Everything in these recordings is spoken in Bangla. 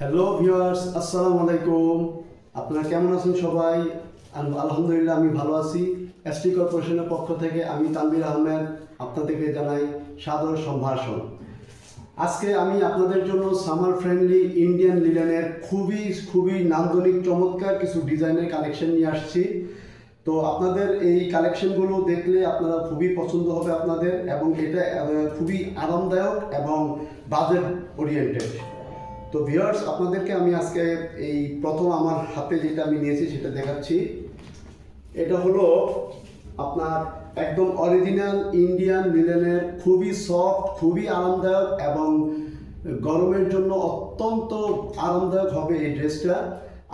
হ্যালো ভিউয়ার্স, আসসালামু আলাইকুম। আপনারা কেমন আছেন সবাই? আলহামদুলিল্লাহ আমি ভালো আছি। এসটি কর্পোরেশনের পক্ষ থেকে আমি তানভীর আহমেদ আপনাদেরকে জানাই সাদর সম্ভাষণ। আজকে আমি আপনাদের জন্য সামার ফ্রেন্ডলি ইন্ডিয়ান লিনেনের খুবই নান্দনিক চমৎকার কিছু ডিজাইনের কালেকশন নিয়ে আসছি। তো আপনাদের এই কালেকশনগুলো দেখলে আপনারা খুবই পছন্দ হবে আপনাদের, এবং এটা খুবই আরামদায়ক এবং বাজেট ওরিয়েন্টেড। তো ভিউয়ার্স, আপনাদেরকে আমি আজকে এই প্রথম আমার হাতে যেটা আমি নিয়েছি সেটা দেখাচ্ছি। এটা হলো আপনার একদম অরিজিনাল ইন্ডিয়ান লিনেনের খুবই সফট, খুবই আরামদায়ক এবং গরমের জন্য অত্যন্ত আরামদায়ক হবে এই ড্রেসটা।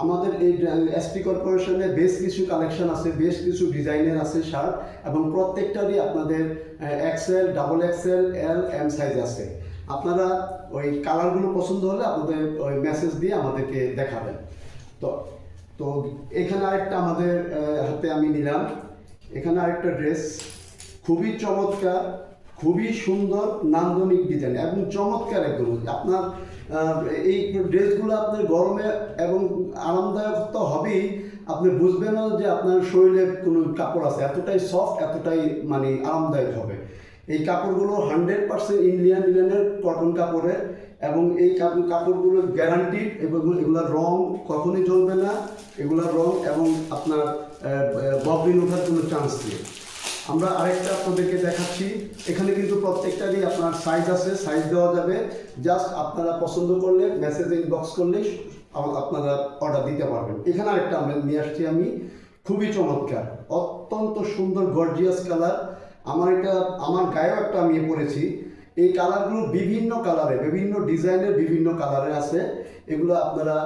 আমাদের এই এসটি কর্পোরেশনে বেশ কিছু কালেকশন আছে, বেশ কিছু ডিজাইনের আছে শার্ট, এবং প্রত্যেকটারই আপনাদের এক্সেল, ডাবল এক্সেল, এল, এম সাইজ আছে। আপনারা ওই কালারগুলো পছন্দ হলে আপনাদের ওই মেসেজ দিয়ে আমাদেরকে দেখাবেন। তো তো এখানে আরেকটা আমাদের হাতে আমি নিলাম। এখানে আরেকটা ড্রেস খুবই চমৎকার, খুবই সুন্দর, নান্দনিক ডিজাইন এবং চমৎকার একদম। আপনার এই ড্রেসগুলো আপনার গরমে এবং আরামদায়ক তো হবেই, আপনি বুঝবেন না যে আপনার শরীরে কোনো কাপড় আছে, এতটাই সফট, এতটাই মানে আরামদায়ক হবে। এই কাপড়গুলো 100% ইন্ডিয়ান লিনেনের কটন কাপড়ের, এবং এই কাপড়গুলো গ্যারান্টিড, এবং এগুলোর রং কখনোই জ্বলবে না। এগুলোর রং এবং আপনার ববলিন ওঠার কোনো চান্স নেই। আমরা আরেকটা আপনাদেরকে দেখাচ্ছি। এখানে কিন্তু প্রত্যেকটারই আপনার সাইজ আছে, সাইজ দেওয়া যাবে। জাস্ট আপনারা পছন্দ করলে মেসেজ ইনবক্স করলেই আপনারা অর্ডার দিতে পারবেন। এখানে আরেকটা আমরা নিয়ে আসছি আমি, খুবই চমৎকার, অত্যন্ত সুন্দর গর্জিয়াস কালার। আমার গায়েও একটা আমি পরেছি। এই কালারগুলো বিভিন্ন কালারে, বিভিন্ন ডিজাইনের, বিভিন্ন কালারে আছে। এগুলো আপনারা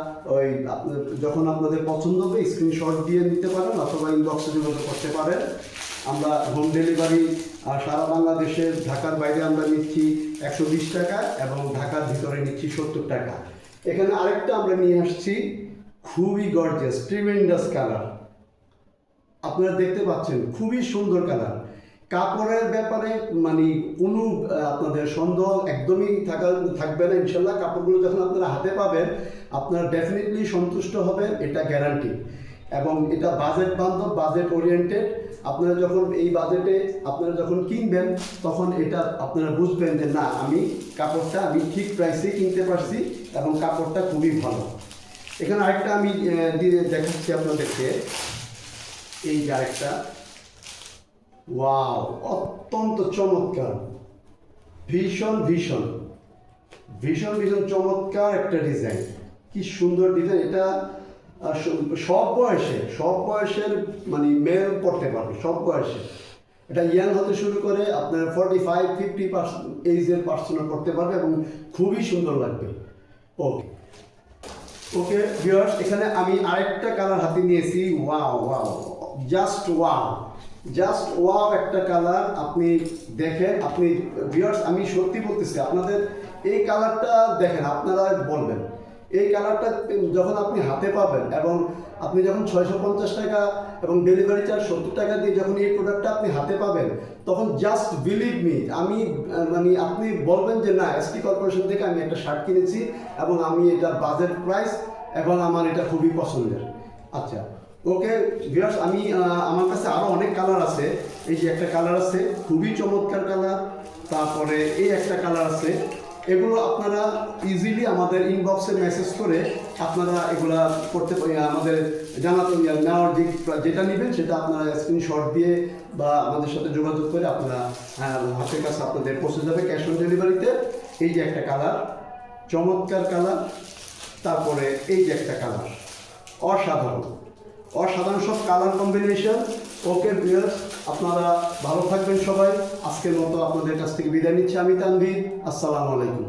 যখন আপনাদের পছন্দ হবে স্ক্রিনশট দিয়ে নিতে পারেন অথবা ইনবক্সে যোগাযোগ করতে পারেন। আমরা হোম ডেলিভারি সারা বাংলাদেশের, ঢাকার বাইরে আমরা নিচ্ছি 120 টাকা এবং ঢাকার ভিতরে নিচ্ছি 70 টাকা। এখানে আরেকটা আমরা নিয়ে আসছি, খুবই গর্জিয়াস ট্রিমেন্ডাস কালার। আপনারা দেখতে পাচ্ছেন খুবই সুন্দর কালার। কাপড়ের ব্যাপারে মানে কোনো আপনাদের সন্দেহ একদমই থাকবে না ইনশাল্লাহ। কাপড়গুলো যখন আপনারা হাতে পাবেন আপনারা ডেফিনেটলি সন্তুষ্ট হবেন, এটা গ্যারান্টি। এবং এটা বাজেট বান্ধব, বাজেট ওরিয়েন্টেড। আপনারা যখন এই বাজেটে আপনারা যখন কিনবেন তখন এটা আপনারা বুঝবেন যে না, কাপড়টা আমি ঠিক প্রাইসে কিনতে পারছি এবং কাপড়টা খুবই ভালো। এখানে আরেকটা আমি দিয়ে দেখাচ্ছি আপনাদেরকে। এই যে আরেকটা, ওয়াও, অত্যন্ত চমৎকার, ভীষণ ভীষণ ভীষণ ভীষণ চমৎকার একটা ডিজাইন। কি সুন্দর ডিজাইন! এটা সব বয়সের মানে মেল পড়তে পারবে, সব বয়সে। এটা ইয়াং হতে শুরু করে আপনার 45-50 এইজের পার্সনও পড়তে পারবে এবং খুবই সুন্দর লাগবে। ওকে ভিউয়ার্স, এখানে আমি আরেকটা কালার হাতে নিয়েছি। ওয়াও, জাস্ট ওয়াও একটা কালার। আপনি দেখেন, আপনি ভিউয়ার্স, আমি সত্যি বলতেছি, আপনাদের এই কালারটা দেখেন, আপনারা বলবেন এই কালারটা যখন আপনি হাতে পাবেন এবং আপনি যখন 650 টাকা এবং ডেলিভারি চার্জ 70 টাকা দিয়ে যখন এই প্রোডাক্টটা আপনি হাতে পাবেন, তখন জাস্ট বিলিভ মি, আপনি বলবেন যে না, এসটি কর্পোরেশন থেকে আমি একটা শার্ট কিনেছি এবং আমি এটা বাজেট প্রাইস এবং আমার এটা খুবই পছন্দের। আচ্ছা, ওকে ভিউয়ার্স, আমার কাছে আরও অনেক কালার আছে। এই যে একটা কালার আছে, খুবই চমৎকার কালার। তারপরে এই একটা কালার আছে। এগুলো আপনারা ইজিলি আমাদের ইনবক্সে মেসেজ করে আপনারা এগুলা করতে আমাদের জানাতে নেওয়ার যেটা নেবেন সেটা আপনারা স্ক্রিনশট দিয়ে বা আমাদের সাথে যোগাযোগ করে আপনারা হাতের কাছে আপনাদের পৌঁছে যাবে ক্যাশ অন ডেলিভারিতে। এই যে একটা কালার, চমৎকার কালার। তারপরে এই যে একটা কালার, অসাধারণ সব কালার কম্বিনেশন। ওকে ভিউয়ার্স, আপনারা ভালো থাকবেন সবাই। আজকের মতো আপনাদের কাছ থেকে বিদায় নিচ্ছি আমি তানভীর। আসসালামু আলাইকুম।